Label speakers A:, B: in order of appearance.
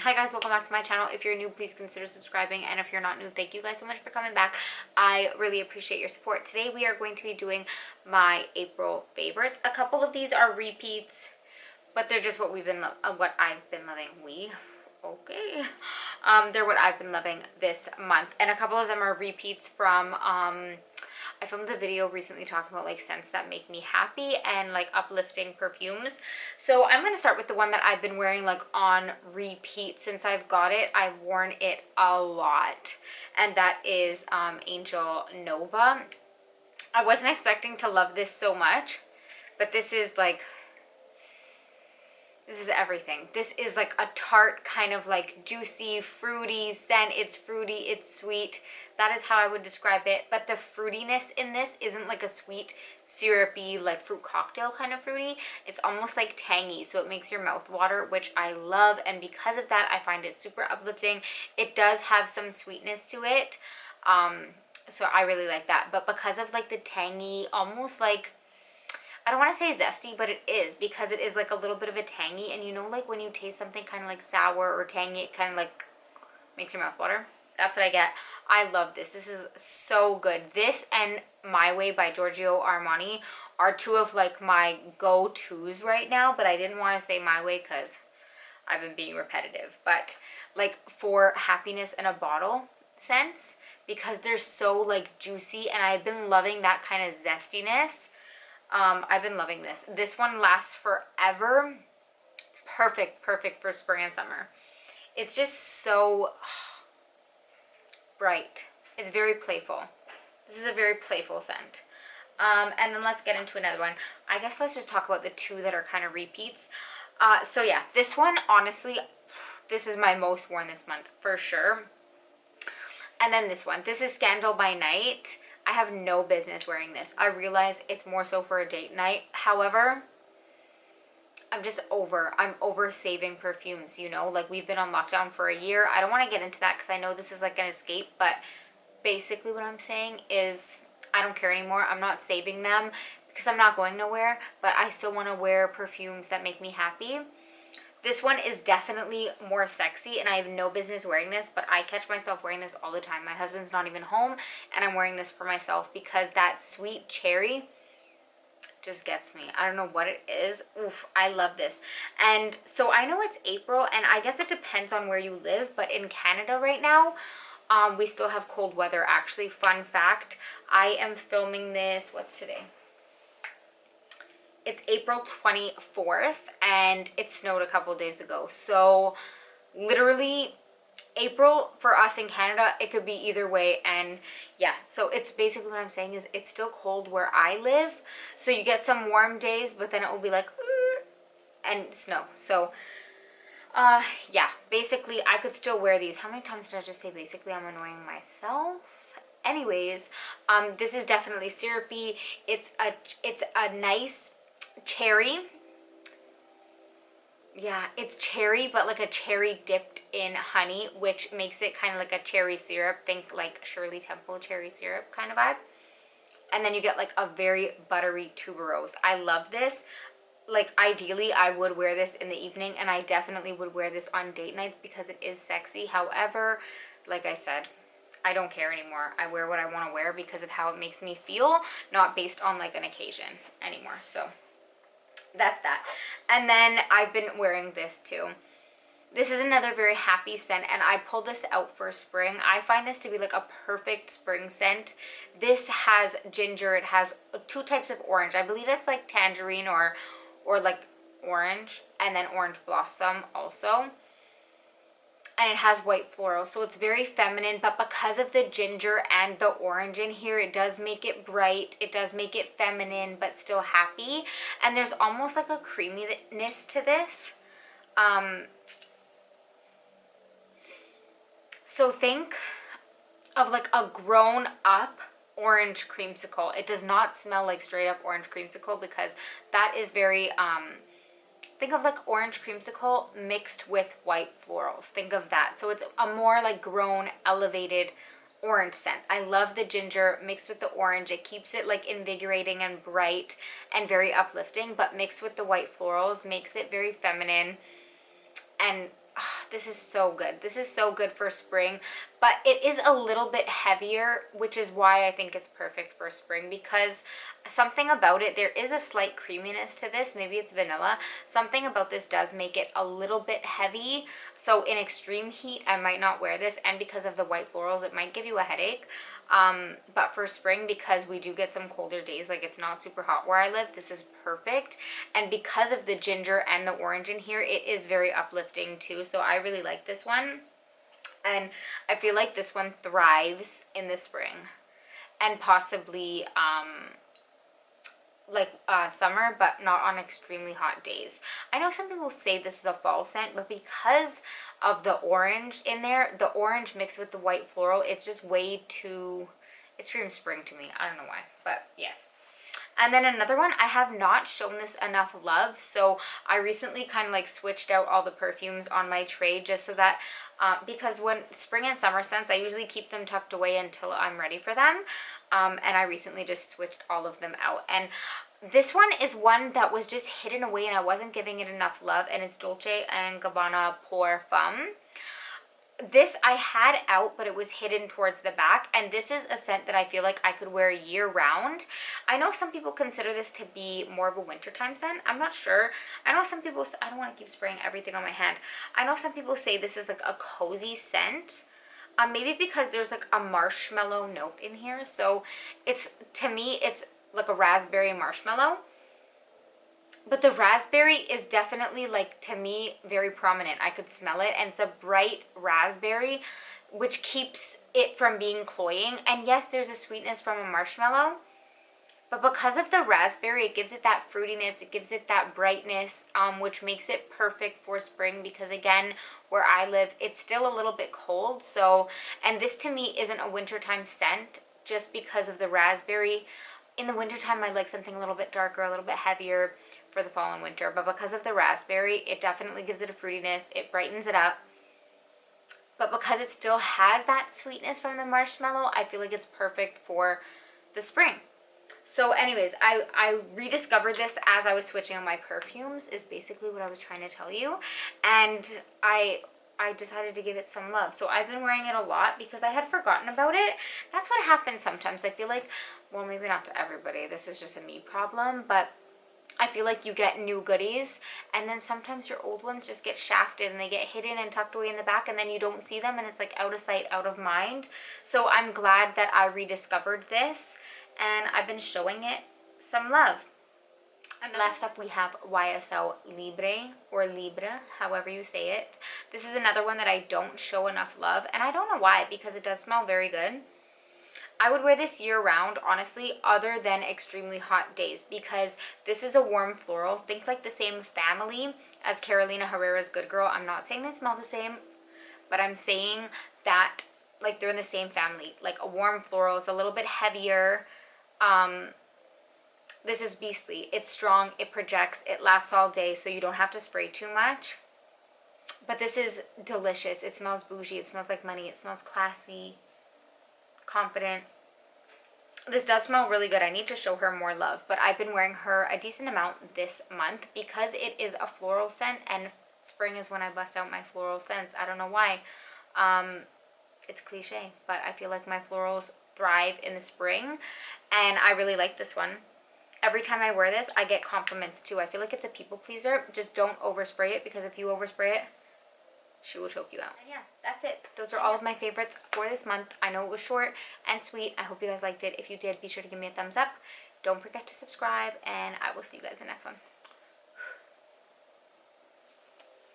A: Hi guys, welcome back to my channel. If you're new, please consider subscribing, and if you're not new, thank you guys so much for coming back. I really appreciate your support. Today we are going to be doing my April favorites. A couple of these are repeats, but they're just what what I've been loving. They're what I've been loving this month, and a couple of them are repeats from I filmed a video recently talking about like scents that make me happy and like uplifting perfumes. So I'm going to start with the one that I've been wearing like on repeat since I've got it. I've worn it a lot, and that is Angel Nova. I wasn't expecting to love this so much, but this is everything. This is like a tart kind of like juicy, fruity scent. It's fruity, it's sweet. That is how I would describe it. But the fruitiness in this isn't like a sweet, syrupy, like fruit cocktail kind of fruity. It's almost like tangy, so it makes your mouth water, which I love. And because of that, I find it super uplifting. It does have some sweetness to it. So I really like that. But because of like the tangy, almost like, I don't want to say zesty, but it is, because it is like a little bit of a tangy, and you know, like when you taste something kind of like sour or tangy, it kind of like makes your mouth water. That's what I get. I love this. This is so good. This and My Way by Giorgio Armani are two of like my go-tos right now, but I didn't want to say My Way because I've been being repetitive. But like for happiness in a bottle sense, because they're so like juicy, and I've been loving that kind of zestiness. I've been loving this. This one lasts forever. Perfect for spring and summer. It's just so bright. It's very playful. This is a very playful scent. And then let's get into another one. I guess let's just talk about the two that are kind of repeats. So yeah, this one, honestly, this is my most worn this month for sure. And then this one. This is Scandal by Night. I have no business wearing this. I realize it's more so for a date night. However, I'm over saving perfumes, you know? Like, we've been on lockdown for a year. I don't want to get into that because I know this is like an escape, but basically what I'm saying is I don't care anymore. I'm not saving them because I'm not going nowhere, but I still want to wear perfumes that make me happy. This one is definitely more sexy, and I have no business wearing this, but I catch myself wearing this all the time. My husband's not even home, and I'm wearing this for myself because that sweet cherry just gets me. I don't know what it is. Oof, I love this. And so I know it's April, and I guess it depends on where you live, but in Canada right now, we still have cold weather. Actually, fun fact, I am filming this, what's today? It's April 24th, and it snowed a couple days ago. So literally April for us in Canada, it could be either way. And yeah, so it's basically what I'm saying is it's still cold where I live. So you get some warm days, but then it will be like and snow. So yeah, basically I could still wear these. How many times did I just say basically? I'm annoying myself. Anyways, this is definitely syrupy. It's a nice cherry. Yeah, it's cherry, but like a cherry dipped in honey, which makes it kind of like a cherry syrup. Think like Shirley Temple cherry syrup kind of vibe. And then you get like a very buttery tuberose. I love this. Like, ideally I would wear this in the evening, and I definitely would wear this on date nights because it is sexy. However, like I said, I don't care anymore. I wear what I want to wear because of how it makes me feel, not based on like an occasion anymore. So that's that. And then I've been wearing this too. This is another very happy scent, and I pulled this out for spring. I find this to be like a perfect spring scent. This has ginger. It has two types of orange. I believe it's like tangerine or like orange, and then orange blossom also. And it has white floral, so it's very feminine, but because of the ginger and the orange in here, it does make it bright. It does make it feminine, but still happy. And there's almost like a creaminess to this. So think of like a grown up orange creamsicle. It does not smell like straight up orange creamsicle because that is very, think of like orange creamsicle mixed with white florals. Think of that. So it's a more like grown, elevated orange scent. I love the ginger mixed with the orange. It keeps it like invigorating and bright and very uplifting, but mixed with the white florals makes it very feminine. And This is so good. This is so good for spring, but it is a little bit heavier, which is why I think it's perfect for spring, because something about it, there is a slight creaminess to this. Maybe it's vanilla. Something about this does make it a little bit heavy. So in extreme heat, I might not wear this, and because of the white florals, it might give you a headache. But for spring, because we do get some colder days, like it's not super hot where I live, this is perfect. And because of the ginger and the orange in here, it is very uplifting too. So I really like this one. And I feel like this one thrives in the spring and possibly summer, but not on extremely hot days. I know some people say this is a fall scent, but because of the orange in there, the orange mixed with the white floral, it's just way too, it screams spring to me. I don't know why, but yes. And then another one, I have not shown this enough love, so I recently kind of like switched out all the perfumes on my tray just so that, because when spring and summer scents, I usually keep them tucked away until I'm ready for them, and I recently just switched all of them out. And this one is one that was just hidden away and I wasn't giving it enough love, and it's Dolce & Gabbana Perfume. This I had out, but it was hidden towards the back, and this is a scent that I feel like I could wear year round. I know some people consider this to be more of a wintertime scent. I'm not sure. I know some people, I don't want to keep spraying everything on my hand. I know some people say this is like a cozy scent. Maybe because there's like a marshmallow note in here. So it's, to me, it's like a raspberry marshmallow. But the raspberry is definitely, like, to me, very prominent. I could smell it, and it's a bright raspberry, which keeps it from being cloying. And yes, there's a sweetness from a marshmallow, but because of the raspberry, it gives it that fruitiness, it gives it that brightness, which makes it perfect for spring, because again, where I live, it's still a little bit cold. So, and this to me isn't a wintertime scent just because of the raspberry. In the wintertime, I like something a little bit darker, a little bit heavier for the fall and winter, but because of the raspberry, it definitely gives it a fruitiness, it brightens it up, but because it still has that sweetness from the marshmallow, I feel like it's perfect for the spring. So anyways, I rediscovered this as I was switching on my perfumes, is basically what I was trying to tell you, and I decided to give it some love. So I've been wearing it a lot because I had forgotten about it. That's what happens sometimes. I feel like, well, maybe not to everybody, this is just a me problem, but I feel like you get new goodies, and then sometimes your old ones just get shafted and they get hidden and tucked away in the back, and then you don't see them, and it's like out of sight, out of mind. So I'm glad that I rediscovered this, and I've been showing it some love. And last up, we have YSL Libre, or Libre, however you say it. This is another one that I don't show enough love, and I don't know why, because it does smell very good. I would wear this year round, honestly, other than extremely hot days, because this is a warm floral. Think like the same family as Carolina Herrera's Good Girl. I'm not saying they smell the same, but I'm saying that like they're in the same family. Like a warm floral, it's a little bit heavier. This is Beastly. It's strong, it projects, it lasts all day, so you don't have to spray too much. But this is delicious. It smells bougie, it smells like money, it smells classy, confident. This does smell really good. I need to show her more love, but I've been wearing her a decent amount this month because it is a floral scent, and spring is when I bust out my floral scents. I don't know why. It's cliche, but I feel like my florals thrive in the spring, and I really like this one. Every time I wear this, I get compliments too. I feel like it's a people pleaser. Just don't overspray it, because if you overspray it, she will choke you out. And yeah, that's it. Those are all of my favorites for this month. I know it was short and sweet. I hope you guys liked it. If you did, be sure to give me a thumbs up. Don't forget to subscribe, and I will see you guys in the next one.